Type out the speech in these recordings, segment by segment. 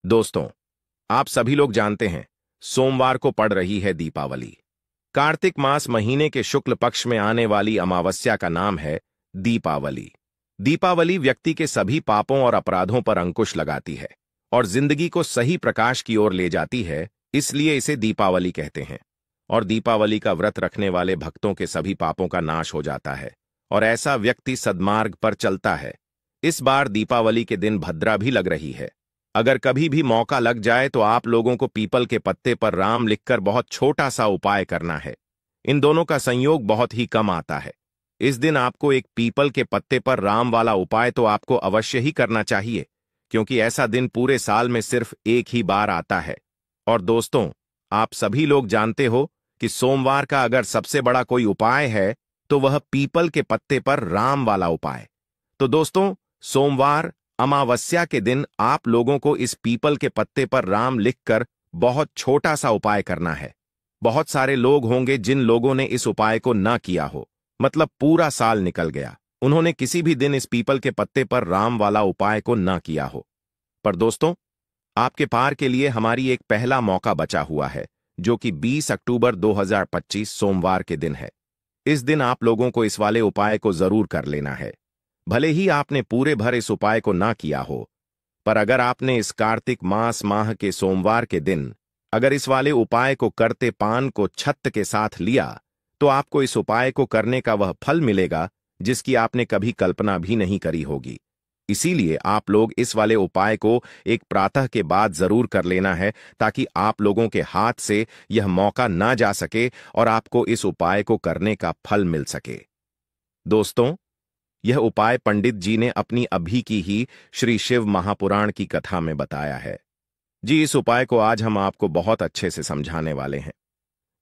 दोस्तों, आप सभी लोग जानते हैं सोमवार को पड़ रही है दीपावली। कार्तिक मास महीने के शुक्ल पक्ष में आने वाली अमावस्या का नाम है दीपावली। दीपावली व्यक्ति के सभी पापों और अपराधों पर अंकुश लगाती है और जिंदगी को सही प्रकाश की ओर ले जाती है, इसलिए इसे दीपावली कहते हैं। और दीपावली का व्रत रखने वाले भक्तों के सभी पापों का नाश हो जाता है और ऐसा व्यक्ति सद्मार्ग पर चलता है। इस बार दीपावली के दिन भद्रा भी लग रही है। अगर कभी भी मौका लग जाए तो आप लोगों को पीपल के पत्ते पर राम लिखकर बहुत छोटा सा उपाय करना है। इन दोनों का संयोग बहुत ही कम आता है। इस दिन आपको एक पीपल के पत्ते पर राम वाला उपाय तो आपको अवश्य ही करना चाहिए, क्योंकि ऐसा दिन पूरे साल में सिर्फ एक ही बार आता है। और दोस्तों, आप सभी लोग जानते हो कि सोमवार का अगर सबसे बड़ा कोई उपाय है तो वह पीपल के पत्ते पर राम वाला उपाय। तो दोस्तों, सोमवार अमावस्या के दिन आप लोगों को इस पीपल के पत्ते पर राम लिखकर बहुत छोटा सा उपाय करना है। बहुत सारे लोग होंगे जिन लोगों ने इस उपाय को ना किया हो, मतलब पूरा साल निकल गया, उन्होंने किसी भी दिन इस पीपल के पत्ते पर राम वाला उपाय को ना किया हो। पर दोस्तों, आपके पार के लिए हमारी एक पहला मौका बचा हुआ है, जो कि 20 अक्टूबर 2025 सोमवार के दिन है। इस दिन आप लोगों को इस वाले उपाय को जरूर कर लेना है। भले ही आपने पूरे भर इस उपाय को ना किया हो, पर अगर आपने इस कार्तिक माह के सोमवार के दिन अगर इस वाले उपाय को करते पान को छत्त के साथ लिया, तो आपको इस उपाय को करने का वह फल मिलेगा जिसकी आपने कभी कल्पना भी नहीं करी होगी। इसीलिए आप लोग इस वाले उपाय को एक प्रातः के बाद जरूर कर लेना है, ताकि आप लोगों के हाथ से यह मौका ना जा सके और आपको इस उपाय को करने का फल मिल सके। दोस्तों, यह उपाय पंडित जी ने अपनी अभी की ही श्री शिव महापुराण की कथा में बताया है। जी, इस उपाय को आज हम आपको बहुत अच्छे से समझाने वाले हैं।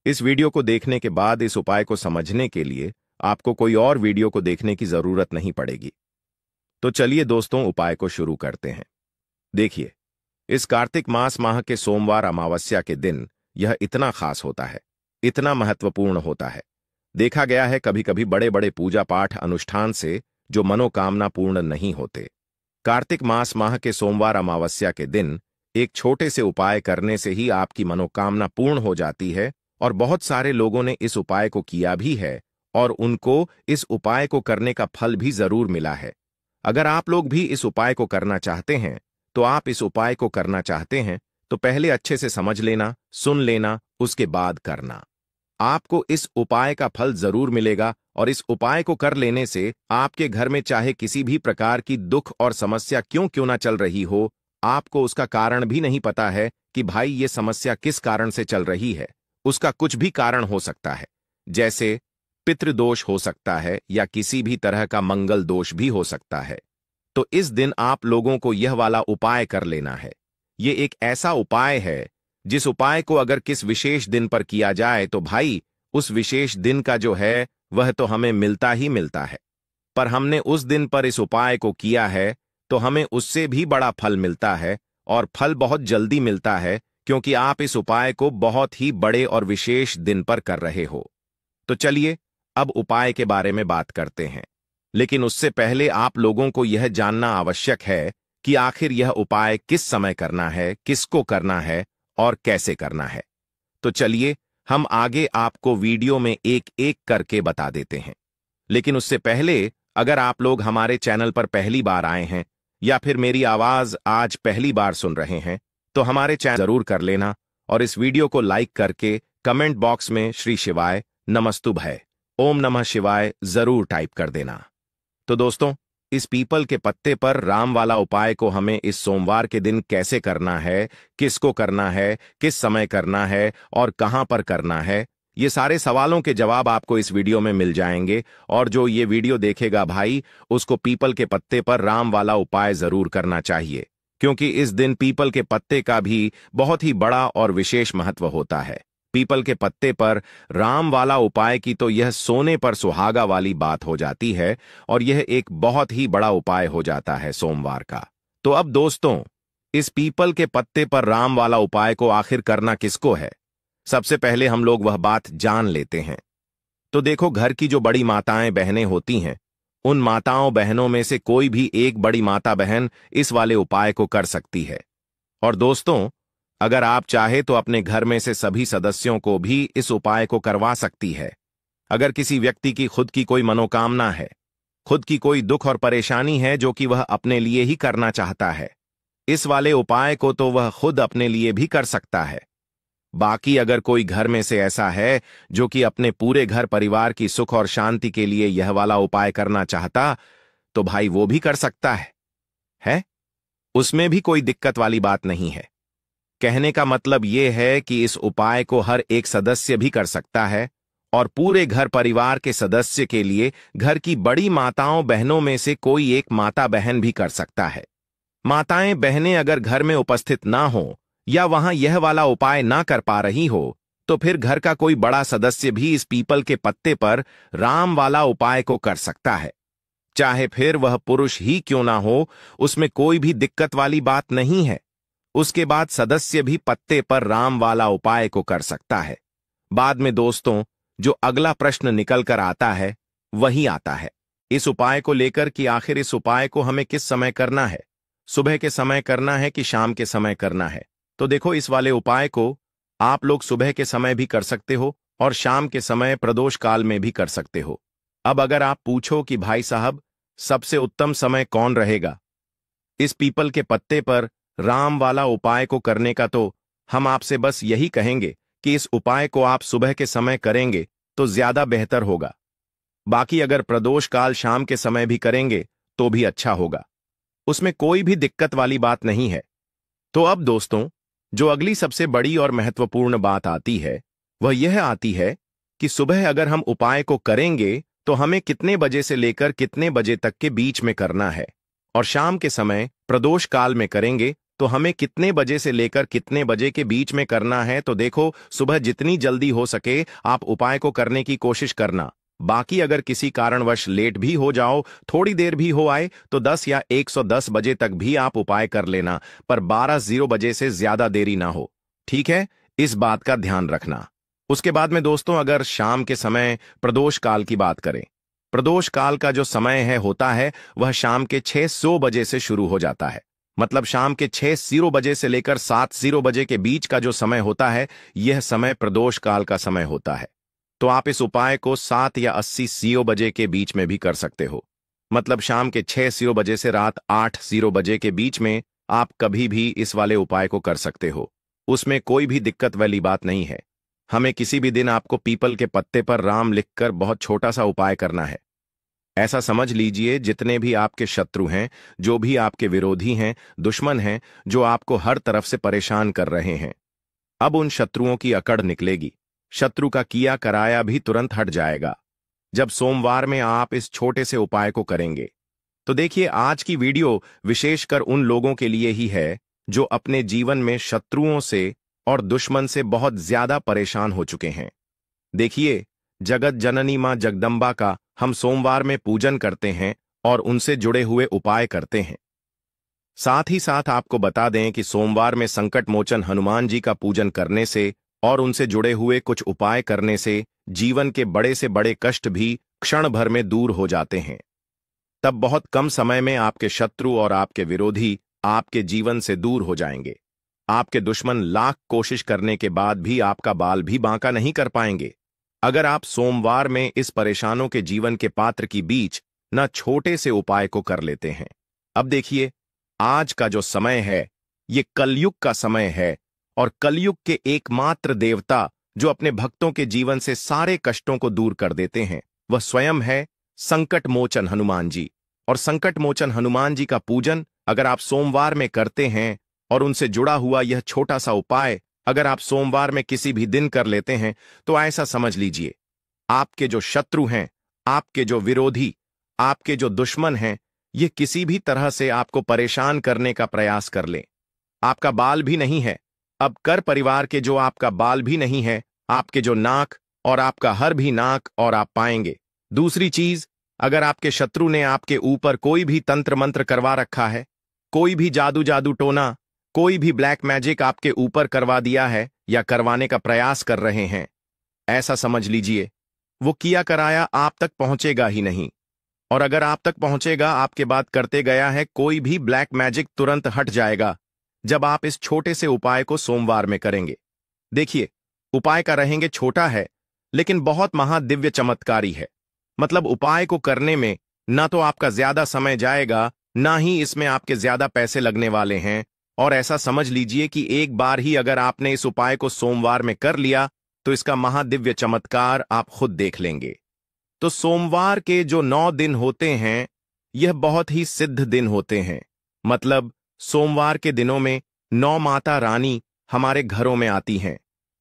इस वीडियो को देखने के बाद इस उपाय को समझने के लिए आपको कोई और वीडियो को देखने की जरूरत नहीं पड़ेगी। तो चलिए दोस्तों, उपाय को शुरू करते हैं। देखिए, इस कार्तिक माह के सोमवार अमावस्या के दिन यह इतना खास होता है, इतना महत्वपूर्ण होता है। देखा गया है कभी कभी बड़े बड़े पूजा पाठ अनुष्ठान से जो मनोकामना पूर्ण नहीं होते। कार्तिक माह के सोमवार अमावस्या के दिन एक छोटे से उपाय करने से ही आपकी मनोकामना पूर्ण हो जाती है, और बहुत सारे लोगों ने इस उपाय को किया भी है और उनको इस उपाय को करने का फल भी जरूर मिला है। अगर आप लोग भी इस उपाय को करना चाहते हैं, तो आप इस उपाय को करना चाहते हैं तो पहले अच्छे से समझ लेना, सुन लेना, उसके बाद करना। आपको इस उपाय का फल जरूर मिलेगा और इस उपाय को कर लेने से आपके घर में चाहे किसी भी प्रकार की दुख और समस्या क्यों ना चल रही हो, आपको उसका कारण भी नहीं पता है कि भाई ये समस्या किस कारण से चल रही है। उसका कुछ भी कारण हो सकता है, जैसे पितृदोष हो सकता है या किसी भी तरह का मंगल दोष भी हो सकता है। तो इस दिन आप लोगों को यह वाला उपाय कर लेना है। ये एक ऐसा उपाय है जिस उपाय को अगर किस विशेष दिन पर किया जाए तो भाई उस विशेष दिन का जो है वह तो हमें मिलता ही मिलता है। पर हमने उस दिन पर इस उपाय को किया है तो हमें उससे भी बड़ा फल मिलता है, और फल बहुत जल्दी मिलता है, क्योंकि आप इस उपाय को बहुत ही बड़े और विशेष दिन पर कर रहे हो। तो चलिए अब उपाय के बारे में बात करते हैं, लेकिन उससे पहले आप लोगों को यह जानना आवश्यक है कि आखिर यह उपाय किस समय करना है, किसको करना है और कैसे करना है। तो चलिए हम आगे आपको वीडियो में एक एक करके बता देते हैं। लेकिन उससे पहले अगर आप लोग हमारे चैनल पर पहली बार आए हैं या फिर मेरी आवाज आज पहली बार सुन रहे हैं, तो हमारे चैनल जरूर कर लेना और इस वीडियो को लाइक करके कमेंट बॉक्स में श्री शिवाय, नमस्तुभय, ओम नमः शिवाय जरूर टाइप कर देना। तो दोस्तों, इस पीपल के पत्ते पर राम वाला उपाय को हमें इस सोमवार के दिन कैसे करना है, किसको करना है, किस समय करना है और कहां पर करना है, ये सारे सवालों के जवाब आपको इस वीडियो में मिल जाएंगे। और जो ये वीडियो देखेगा भाई, उसको पीपल के पत्ते पर राम वाला उपाय जरूर करना चाहिए, क्योंकि इस दिन पीपल के पत्ते का भी बहुत ही बड़ा और विशेष महत्व होता है। पीपल के पत्ते पर राम वाला उपाय की तो यह सोने पर सुहागा वाली बात हो जाती है, और यह एक बहुत ही बड़ा उपाय हो जाता है सोमवार का। तो अब दोस्तों, इस पीपल के पत्ते पर राम वाला उपाय को आखिर करना किसको है, सबसे पहले हम लोग वह बात जान लेते हैं। तो देखो, घर की जो बड़ी माताएं बहनें होती हैं, उन माताओं बहनों में से कोई भी एक बड़ी माता बहन इस वाले उपाय को कर सकती है। और दोस्तों, अगर आप चाहे तो अपने घर में से सभी सदस्यों को भी इस उपाय को करवा सकती है। अगर किसी व्यक्ति की खुद की कोई मनोकामना है, खुद की कोई दुख और परेशानी है जो कि वह अपने लिए ही करना चाहता है, इस वाले उपाय को तो वह खुद अपने लिए भी कर सकता है। बाकी अगर कोई घर में से ऐसा है जो कि अपने पूरे घर परिवार की सुख और शांति के लिए यह वाला उपाय करना चाहता, तो भाई वो भी कर सकता है? उसमें भी कोई दिक्कत वाली बात नहीं है। कहने का मतलब यह है कि इस उपाय को हर एक सदस्य भी कर सकता है और पूरे घर परिवार के सदस्य के लिए घर की बड़ी माताओं बहनों में से कोई एक माता बहन भी कर सकता है। माताएं बहनें अगर घर में उपस्थित ना हो या वहां यह वाला उपाय ना कर पा रही हो, तो फिर घर का कोई बड़ा सदस्य भी इस पीपल के पत्ते पर राम वाला उपाय को कर सकता है। चाहे फिर वह पुरुष ही क्यों ना हो, उसमें कोई भी दिक्कत वाली बात नहीं है। उसके बाद सदस्य भी पत्ते पर राम वाला उपाय को कर सकता है। बाद में दोस्तों, जो अगला प्रश्न निकल कर आता है वही आता है इस उपाय को लेकर कि आखिर इस उपाय को हमें किस समय करना है, सुबह के समय करना है कि शाम के समय करना है। तो देखो, इस वाले उपाय को आप लोग सुबह के समय भी कर सकते हो और शाम के समय प्रदोष काल में भी कर सकते हो। अब अगर आप पूछो कि भाई साहब, सबसे उत्तम समय कौन रहेगा इस पीपल के पत्ते पर राम वाला उपाय को करने का, तो हम आपसे बस यही कहेंगे कि इस उपाय को आप सुबह के समय करेंगे तो ज्यादा बेहतर होगा। बाकी अगर प्रदोष काल शाम के समय भी करेंगे तो भी अच्छा होगा, उसमें कोई भी दिक्कत वाली बात नहीं है। तो अब दोस्तों, जो अगली सबसे बड़ी और महत्वपूर्ण बात आती है वह यह आती है कि सुबह अगर हम उपाय को करेंगे तो हमें कितने बजे से लेकर कितने बजे तक के बीच में करना है, और शाम के समय प्रदोष काल में करेंगे तो हमें कितने बजे से लेकर कितने बजे के बीच में करना है। तो देखो, सुबह जितनी जल्दी हो सके आप उपाय को करने की कोशिश करना। बाकी अगर किसी कारणवश लेट भी हो जाओ, थोड़ी देर भी हो आए, तो 10 या 110 बजे तक भी आप उपाय कर लेना, पर 12:00 बजे से ज्यादा देरी ना हो। ठीक है, इस बात का ध्यान रखना। उसके बाद में दोस्तों, अगर शाम के समय प्रदोष काल की बात करें, प्रदोष काल का जो समय होता है वह शाम के 6:00 बजे से शुरू हो जाता है। मतलब शाम के 6:00 बजे से लेकर 7:00 बजे के बीच का जो समय होता है, यह समय प्रदोष काल का समय होता है। तो आप इस उपाय को 7 या 80 बजे के बीच में भी कर सकते हो। मतलब शाम के 6:00 बजे से रात 8:00 बजे के बीच में आप कभी भी इस वाले उपाय को कर सकते हो। उसमें कोई भी दिक्कत वाली बात नहीं है। हमें किसी भी दिन आपको पीपल के पत्ते पर राम लिखकर बहुत छोटा सा उपाय करना है। ऐसा समझ लीजिए, जितने भी आपके शत्रु हैं, जो भी आपके विरोधी हैं, दुश्मन हैं, जो आपको हर तरफ से परेशान कर रहे हैं, अब उन शत्रुओं की अकड़ निकलेगी। शत्रु का किया कराया भी तुरंत हट जाएगा जब सोमवार में आप इस छोटे से उपाय को करेंगे। तो देखिए, आज की वीडियो विशेषकर उन लोगों के लिए ही है जो अपने जीवन में शत्रुओं से और दुश्मन से बहुत ज्यादा परेशान हो चुके हैं। देखिए, जगत जननी मां जगदम्बा का हम सोमवार में पूजन करते हैं और उनसे जुड़े हुए उपाय करते हैं। साथ ही साथ आपको बता दें कि सोमवार में संकट मोचन हनुमान जी का पूजन करने से और उनसे जुड़े हुए कुछ उपाय करने से जीवन के बड़े से बड़े कष्ट भी क्षण भर में दूर हो जाते हैं। तब बहुत कम समय में आपके शत्रु और आपके विरोधी आपके जीवन से दूर हो जाएंगे। आपके दुश्मन लाख कोशिश करने के बाद भी आपका बाल भी बांका नहीं कर पाएंगे, अगर आप सोमवार में इस परेशानों के जीवन के पात्र की बीच न छोटे से उपाय को कर लेते हैं। अब देखिए, आज का जो समय है ये कलयुग का समय है, और कलयुग के एकमात्र देवता जो अपने भक्तों के जीवन से सारे कष्टों को दूर कर देते हैं वह स्वयं है संकट मोचन हनुमान जी। और संकट मोचन हनुमान जी का पूजन अगर आप सोमवार में करते हैं और उनसे जुड़ा हुआ यह छोटा सा उपाय अगर आप सोमवार में किसी भी दिन कर लेते हैं, तो ऐसा समझ लीजिए, आपके जो शत्रु हैं, आपके जो विरोधी, आपके जो दुश्मन हैं, ये किसी भी तरह से आपको परेशान करने का प्रयास कर लें। आपका बाल भी नहीं है, अब कर परिवार के जो आपका बाल भी नहीं है, आपके जो नाक और आपका हर भी नाक और आप पाएंगे। दूसरी चीज, अगर आपके शत्रु ने आपके ऊपर कोई भी तंत्र मंत्र करवा रखा है, कोई भी जादू टोना, कोई भी ब्लैक मैजिक आपके ऊपर करवा दिया है या करवाने का प्रयास कर रहे हैं, ऐसा समझ लीजिए वो किया कराया आप तक पहुंचेगा ही नहीं। और अगर आप तक पहुंचेगा, आपके बाद करते गया है कोई भी ब्लैक मैजिक तुरंत हट जाएगा। जब आप इस छोटे से उपाय को सोमवार में करेंगे। देखिए, उपाय का रहेंगे छोटा है, लेकिन बहुत महादिव्य चमत्कारी है। मतलब उपाय को करने में ना तो आपका ज्यादा समय जाएगा, ना ही इसमें आपके ज्यादा पैसे लगने वाले हैं। और ऐसा समझ लीजिए कि एक बार ही अगर आपने इस उपाय को सोमवार में कर लिया तो इसका महादिव्य चमत्कार आप खुद देख लेंगे। तो सोमवार के जो 9 दिन होते हैं, यह बहुत ही सिद्ध दिन होते हैं। मतलब सोमवार के दिनों में 9 माता रानी हमारे घरों में आती हैं,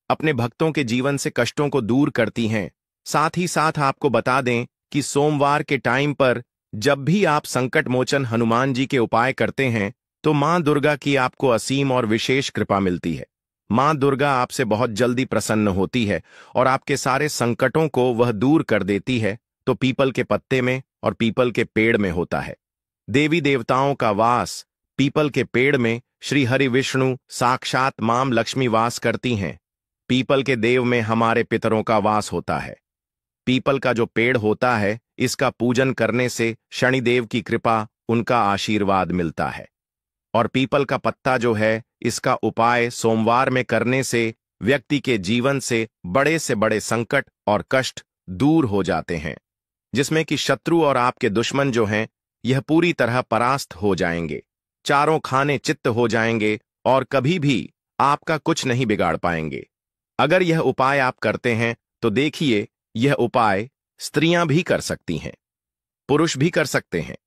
अपने भक्तों के जीवन से कष्टों को दूर करती हैं। साथ ही साथ आपको बता दें कि सोमवार के टाइम पर जब भी आप संकट मोचन हनुमान जी के उपाय करते हैं तो मां दुर्गा की आपको असीम और विशेष कृपा मिलती है। मां दुर्गा आपसे बहुत जल्दी प्रसन्न होती है और आपके सारे संकटों को वह दूर कर देती है। तो पीपल के पत्ते में और पीपल के पेड़ में होता है। देवी देवताओं का वास पीपल के पेड़ में श्री हरि विष्णु साक्षात मां लक्ष्मी वास करती हैं। पीपल के देव में हमारे पितरों का वास होता है। पीपल का जो पेड़ होता है, इसका पूजन करने से शनिदेव की कृपा, उनका आशीर्वाद मिलता है। और पीपल का पत्ता जो है, इसका उपाय सोमवार में करने से व्यक्ति के जीवन से बड़े संकट और कष्ट दूर हो जाते हैं, जिसमें कि शत्रु और आपके दुश्मन जो हैं, यह पूरी तरह परास्त हो जाएंगे, चारों खाने चित्त हो जाएंगे और कभी भी आपका कुछ नहीं बिगाड़ पाएंगे। अगर यह उपाय आप करते हैं तो देखिए, यह उपाय स्त्रियां भी कर सकती हैं, पुरुष भी कर सकते हैं।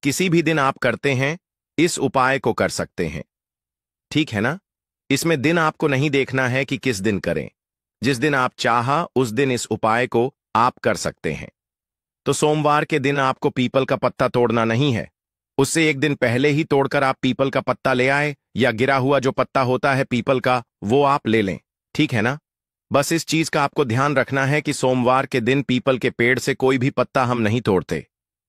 किसी भी दिन आप करते हैं, इस उपाय को कर सकते हैं। ठीक है ना? इसमें दिन आपको नहीं देखना है कि किस दिन करें। जिस दिन आप चाहा उस दिन इस उपाय को आप कर सकते हैं। तो सोमवार के दिन आपको पीपल का पत्ता तोड़ना नहीं है। उससे एक दिन पहले ही तोड़कर आप पीपल का पत्ता ले आए, या गिरा हुआ जो पत्ता होता है पीपल का, वो आप ले लें। ठीक है ना? बस इस चीज का आपको ध्यान रखना है कि सोमवार के दिन पीपल के पेड़ से कोई भी पत्ता हम नहीं तोड़ते।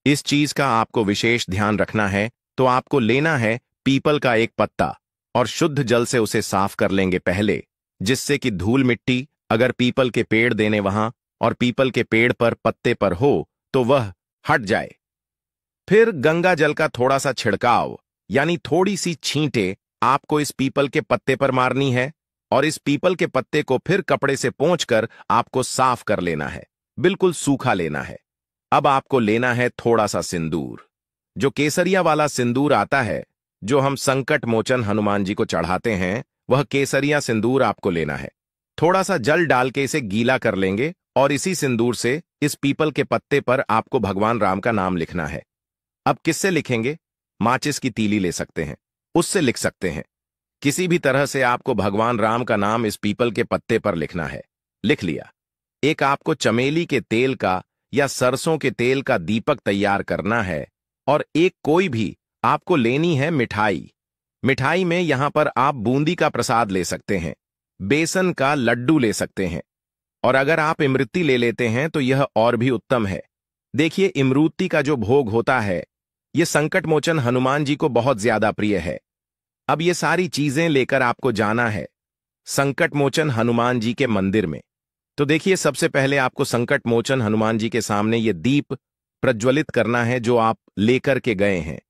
इस चीज का आपको विशेष ध्यान रखना है। तो आपको लेना है पीपल का एक पत्ता और शुद्ध जल से उसे साफ कर लेंगे पहले, जिससे कि धूल मिट्टी अगर पीपल के पेड़ देने वहां और पीपल के पेड़ पर पत्ते पर हो तो वह हट जाए। फिर गंगा जल का थोड़ा सा छिड़काव, यानी थोड़ी सी छींटे आपको इस पीपल के पत्ते पर मारनी है और इस पीपल के पत्ते को फिर कपड़े से पोंछकर आपको साफ कर लेना है, बिल्कुल सूखा लेना है। अब आपको लेना है थोड़ा सा सिंदूर, जो केसरिया वाला सिंदूर आता है, जो हम संकट मोचन हनुमान जी को चढ़ाते हैं, वह केसरिया सिंदूर आपको लेना है। थोड़ा सा जल डाल के इसे गीला कर लेंगे और इसी सिंदूर से इस पीपल के पत्ते पर आपको भगवान राम का नाम लिखना है। अब किससे लिखेंगे? माचिस की तीली ले सकते हैं, उससे लिख सकते हैं। किसी भी तरह से आपको भगवान राम का नाम इस पीपल के पत्ते पर लिखना है। लिख लिया। एक आपको चमेली के तेल का या सरसों के तेल का दीपक तैयार करना है और एक कोई भी आपको लेनी है मिठाई। मिठाई में यहां पर आप बूंदी का प्रसाद ले सकते हैं, बेसन का लड्डू ले सकते हैं, और अगर आप इमरती ले लेते हैं तो यह और भी उत्तम है। देखिए, इमरती का जो भोग होता है, यह संकट मोचन हनुमान जी को बहुत ज्यादा प्रिय है। अब ये सारी चीजें लेकर आपको जाना है संकट मोचन हनुमान जी के मंदिर में। तो देखिए, सबसे पहले आपको संकट मोचन हनुमान जी के सामने ये दीप प्रज्वलित करना है जो आप लेकर के गए हैं।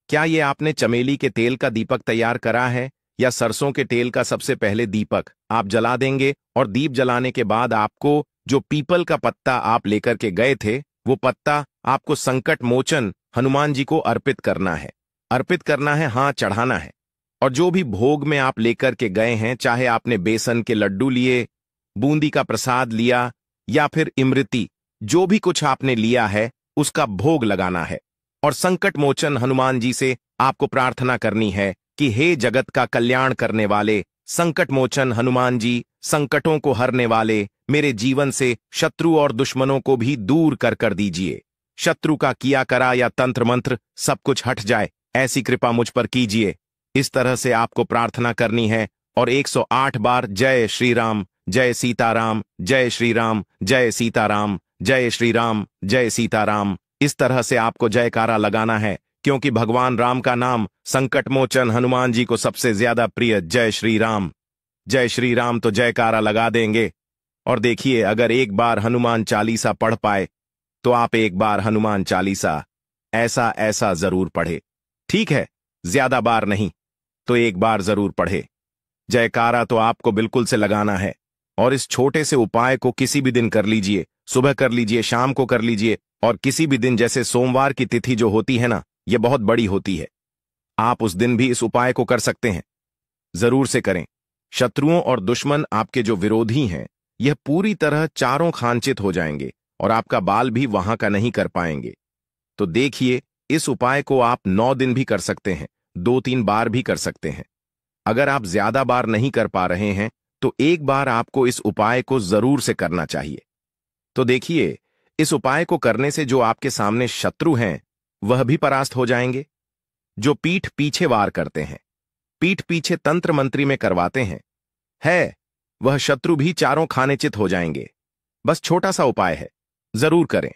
क्या ये आपने चमेली के तेल का दीपक तैयार करा है या सरसों के तेल का? सबसे पहले दीपक आप जला देंगे और दीप जलाने के बाद आपको जो पीपल का पत्ता आप लेकर के गए थे, वो पत्ता आपको संकट मोचन हनुमान जी को अर्पित करना है। अर्पित करना है, हाँ, चढ़ाना है। और जो भी भोग में आप लेकर के गए हैं, चाहे आपने बेसन के लड्डू लिए, बूंदी का प्रसाद लिया या फिर इमरती, जो भी कुछ आपने लिया है उसका भोग लगाना है। और संकट मोचन हनुमान जी से आपको प्रार्थना करनी है कि हे जगत का कल्याण करने वाले संकट मोचन हनुमान जी, संकटों को हरने वाले, मेरे जीवन से शत्रु और दुश्मनों को भी दूर कर दीजिए। शत्रु का किया करा या तंत्र मंत्र सब कुछ हट जाए, ऐसी कृपा मुझ पर कीजिए। इस तरह से आपको प्रार्थना करनी है और 108 बार जय श्री राम, जय सीताराम, जय श्री राम, जय सीताराम, जय श्री राम, जय सीताराम, इस तरह से आपको जयकारा लगाना है, क्योंकि भगवान राम का नाम संकट मोचन हनुमान जी को सबसे ज्यादा प्रिय। जय श्री राम, जय श्री राम, तो जयकारा लगा देंगे। और देखिए, अगर एक बार हनुमान चालीसा पढ़ पाए तो आप एक बार हनुमान चालीसा ऐसा जरूर पढ़े। ठीक है, ज्यादा बार नहीं। तो एक बार जरूर पढ़े। जयकारा तो आपको बिल्कुल से लगाना है, और इस छोटे से उपाय को किसी भी दिन कर लीजिए, सुबह कर लीजिए, शाम को कर लीजिए, और किसी भी दिन, जैसे सोमवार की तिथि जो होती है ना, यह बहुत बड़ी होती है, आप उस दिन भी इस उपाय को कर सकते हैं। जरूर से करें। शत्रुओं और दुश्मन, आपके जो विरोधी हैं, यह पूरी तरह चारों खांचित हो जाएंगे और आपका बाल भी वहां का नहीं कर पाएंगे। तो देखिए, इस उपाय को आप 9 दिन भी कर सकते हैं, 2-3 बार भी कर सकते हैं। अगर आप ज्यादा बार नहीं कर पा रहे हैं तो एक बार आपको इस उपाय को जरूर से करना चाहिए। तो देखिए, इस उपाय को करने से जो आपके सामने शत्रु हैं वह भी परास्त हो जाएंगे। जो पीठ पीछे वार करते हैं, पीठ पीछे तंत्र मंत्री में करवाते हैं, वह शत्रु भी चारों खाने चित हो जाएंगे। बस छोटा सा उपाय है, जरूर करें।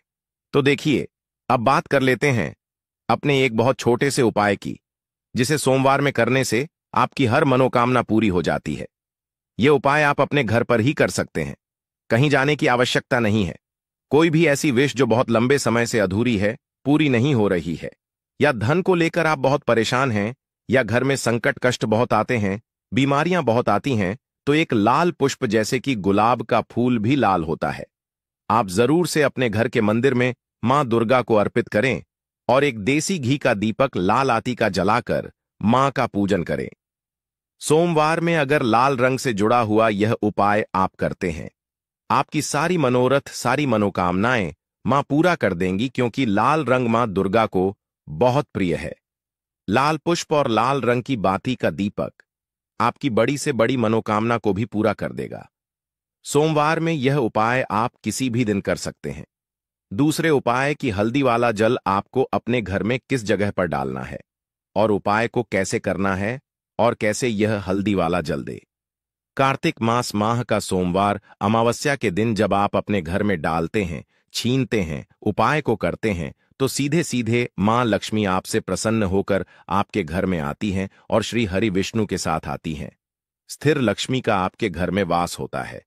तो देखिए, अब बात कर लेते हैं अपने एक बहुत छोटे से उपाय की, जिसे सोमवार में करने से आपकी हर मनोकामना पूरी हो जाती है। यह उपाय आप अपने घर पर ही कर सकते हैं, कहीं जाने की आवश्यकता नहीं है। कोई भी ऐसी विश जो बहुत लंबे समय से अधूरी है, पूरी नहीं हो रही है, या धन को लेकर आप बहुत परेशान हैं, या घर में संकट कष्ट बहुत आते हैं, बीमारियां बहुत आती हैं, तो एक लाल पुष्प जैसे कि गुलाब का फूल भी लाल होता है, आप जरूर से अपने घर के मंदिर में मां दुर्गा को अर्पित करें और एक देसी घी का दीपक लाल आती का जलाकर मां का पूजन करें। सोमवार में अगर लाल रंग से जुड़ा हुआ यह उपाय आप करते हैं, आपकी सारी मनोरथ, सारी मनोकामनाएं मां पूरा कर देंगी, क्योंकि लाल रंग मां दुर्गा को बहुत प्रिय है। लाल पुष्प और लाल रंग की बाती का दीपक आपकी बड़ी से बड़ी मनोकामना को भी पूरा कर देगा। सोमवार में यह उपाय आप किसी भी दिन कर सकते हैं। दूसरे उपाय की हल्दी वाला जल आपको अपने घर में किस जगह पर डालना है और उपाय को कैसे करना है और कैसे यह हल्दी वाला जल दे। कार्तिक मास माह का सोमवार अमावस्या के दिन जब आप अपने घर में डालते हैं, छीनते हैं, उपाय को करते हैं, तो सीधे सीधे मां लक्ष्मी आपसे प्रसन्न होकर आपके घर में आती हैं और श्री हरि विष्णु के साथ आती हैं। स्थिर लक्ष्मी का आपके घर में वास होता है।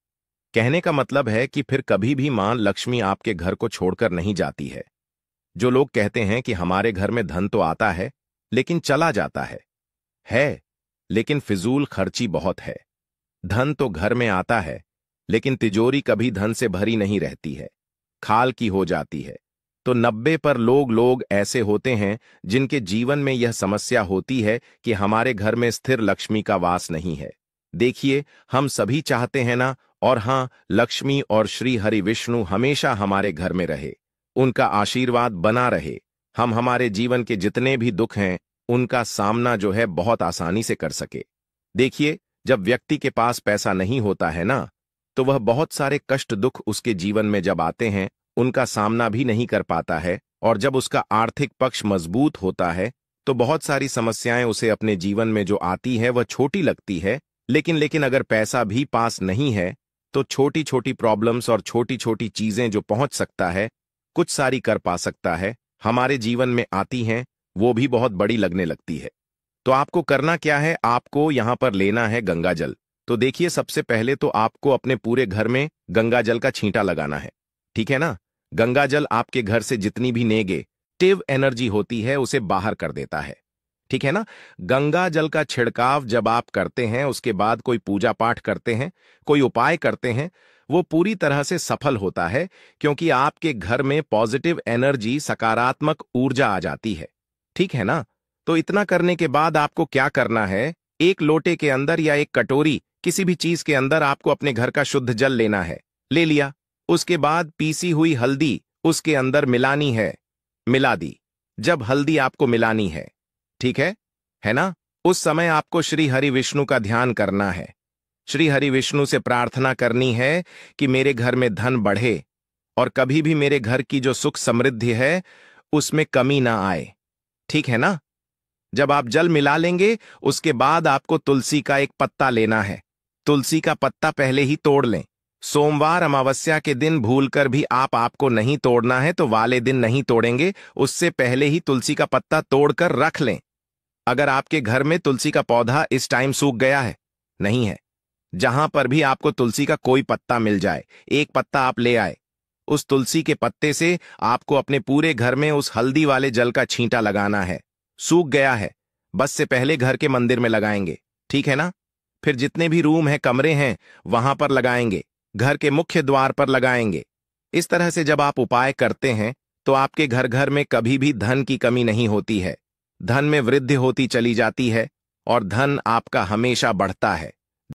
कहने का मतलब है कि फिर कभी भी मां लक्ष्मी आपके घर को छोड़कर नहीं जाती है। जो लोग कहते हैं कि हमारे घर में धन तो आता है लेकिन चला जाता है, लेकिन फिजूल खर्ची बहुत है। धन तो घर में आता है, लेकिन तिजोरी कभी धन से भरी नहीं रहती है, खाल की हो जाती है। तो 90 पर लोग ऐसे होते हैं जिनके जीवन में यह समस्या होती है कि हमारे घर में स्थिर लक्ष्मी का वास नहीं है। देखिए, हम सभी चाहते हैं ना, और हां, लक्ष्मी और श्री हरि विष्णु हमेशा हमारे घर में रहे, उनका आशीर्वाद बना रहे, हम हमारे जीवन के जितने भी दुख हैं उनका सामना जो है बहुत आसानी से कर सके। देखिए, जब व्यक्ति के पास पैसा नहीं होता है ना, तो वह बहुत सारे कष्ट दुख उसके जीवन में जब आते हैं उनका सामना भी नहीं कर पाता है, और जब उसका आर्थिक पक्ष मजबूत होता है तो बहुत सारी समस्याएं उसे अपने जीवन में जो आती है वह छोटी लगती है। लेकिन अगर पैसा भी पास नहीं है तो छोटी छोटी प्रॉब्लम्स और छोटी छोटी चीजें जो पहुंच सकता है, कुछ सारी कर पा सकता है, हमारे जीवन में आती हैं, वो भी बहुत बड़ी लगने लगती है। तो आपको करना क्या है, आपको यहां पर लेना है गंगा जल। तो देखिए, सबसे पहले तो आपको अपने पूरे घर में गंगा जल का छींटा लगाना है, ठीक है ना। गंगा जल आपके घर से जितनी भी नेगेटिव एनर्जी होती है उसे बाहर कर देता है, ठीक है ना। गंगा जल का छिड़काव जब आप करते हैं, उसके बाद कोई पूजा पाठ करते हैं, कोई उपाय करते हैं, वो पूरी तरह से सफल होता है, क्योंकि आपके घर में पॉजिटिव एनर्जी, सकारात्मक ऊर्जा आ जाती है, ठीक है ना। तो इतना करने के बाद आपको क्या करना है, एक लोटे के अंदर या एक कटोरी, किसी भी चीज के अंदर आपको अपने घर का शुद्ध जल लेना है। ले लिया, उसके बाद पीसी हुई हल्दी उसके अंदर मिलानी है, मिला दी। जब हल्दी आपको मिलानी है, ठीक है ना, उस समय आपको श्री हरि विष्णु का ध्यान करना है। श्री हरि विष्णु से प्रार्थना करनी है कि मेरे घर में धन बढ़े और कभी भी मेरे घर की जो सुख समृद्धि है उसमें कमी ना आए, ठीक है ना। जब आप जल मिला लेंगे, उसके बाद आपको तुलसी का एक पत्ता लेना है। तुलसी का पत्ता पहले ही तोड़ लें। सोमवार अमावस्या के दिन भूलकर भी आपको नहीं तोड़ना है तो वाले दिन नहीं तोड़ेंगे, उससे पहले ही तुलसी का पत्ता तोड़कर रख लें। अगर आपके घर में तुलसी का पौधा इस टाइम सूख गया है, नहीं है, जहां पर भी आपको तुलसी का कोई पत्ता मिल जाए, एक पत्ता आप ले आए, उस तुलसी के पत्ते से आपको अपने पूरे घर में उस हल्दी वाले जल का छींटा लगाना है। सूख गया है, बस से पहले घर के मंदिर में लगाएंगे, ठीक है ना? फिर जितने भी रूम हैं, कमरे हैं, वहां पर लगाएंगे। घर के मुख्य द्वार पर लगाएंगे। इस तरह से जब आप उपाय करते हैं तो आपके घर घर में कभी भी धन की कमी नहीं होती है। धन में वृद्धि होती चली जाती है और धन आपका हमेशा बढ़ता है।